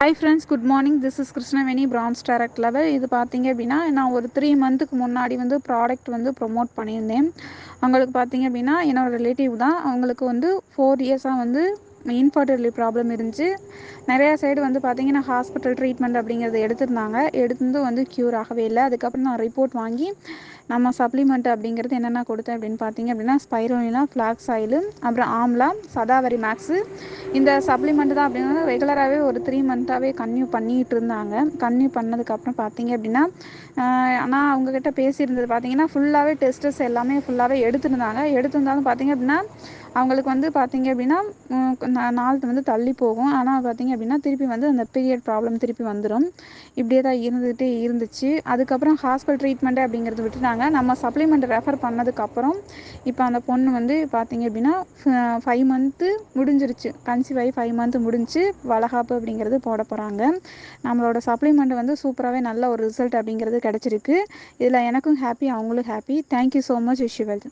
Hi friends, good morning. This is Krishnaveni, France direct level. இது பார்த்தீங்க அப்படின்னா, நான் ஒரு 3 மந்த்துக்கு முன்னாடி வந்து ப்ராடக்ட் வந்து ப்ரொமோட் பண்ணியிருந்தேன். அவங்களுக்கு பார்த்தீங்க அப்படின்னா, என்னோட ரிலேட்டிவ் தான். அவங்களுக்கு வந்து 4 இயர்ஸாக வந்து இன்ஃபர்டிலிட்டி ப்ராப்ளம் இருந்துச்சு. நிறையா சைடு வந்து பார்த்தீங்கன்னா ஹாஸ்பிட்டல் ட்ரீட்மெண்ட் அப்படிங்கிறது எடுத்திருந்தாங்க. எடுத்து வந்து க்யூர் ஆகவே இல்லை. அதுக்கப்புறம் நான் ரிப்போர்ட் வாங்கி நம்ம சப்ளிமெண்ட் அப்படிங்கிறது என்னென்ன கொடுத்தேன் அப்படின்னு பார்த்தீங்க அப்படின்னா, ஸ்பைரோலினா, ஃப்ளாக்ஸ் ஆயிலு, அப்புறம் ஆம்லா, சதாவரி மேக்ஸு, இந்த சப்ளிமெண்ட் தான் அப்படின்னா ரெகுலராகவே ஒரு 3 மந்த்தாகவே கன்டினியூ பண்ணிகிட்டு இருந்தாங்க. கன்டினியூ பண்ணதுக்கப்புறம் பார்த்தீங்க அப்படின்னா, நான் அவங்கக்கிட்ட பேசியிருந்தது பார்த்தீங்கன்னா, ஃபுல்லாகவே டெஸ்டஸ் எல்லாமே ஃபுல்லாகவே எடுத்துருந்தாங்க. எடுத்திருந்தாலும் பார்த்தீங்க அப்படின்னா, அவங்களுக்கு வந்து பார்த்தீங்க அப்படின்னா நாள் வந்து தள்ளி போகும். ஆனால் பார்த்தீங்க அப்படின்னா திருப்பி வந்து அந்த பீரியட் ப்ராப்ளம் திருப்பி வந்துடும். இப்படியே தான் இருந்துகிட்டே இருந்துச்சு. அதுக்கப்புறம் ஹாஸ்பிட்டல் ட்ரீட்மெண்ட்டு அப்படிங்கிறது விட்டுட்டாங்க. நம்ம சப்ளிமெண்ட் ரெஃபர் பண்ணதுக்கப்புறம் இப்போ அந்த பொண்ணு வந்து பார்த்தீங்க அப்படின்னா 5 மந்த்து முடிஞ்சிருச்சு. கன்சீவ் ஆகி 5 மந்த்து முடிஞ்சு வளகாப்பு அப்படிங்கிறது போட போகிறாங்க. நம்மளோட சப்ளிமெண்ட் வந்து சூப்பராகவே நல்ல ஒரு ரிசல்ட் அப்படிங்கிறது கிடச்சிருக்கு. இதில் எனக்கும் ஹாப்பி, அவங்களும் happy. Thank you so much. Wish you well.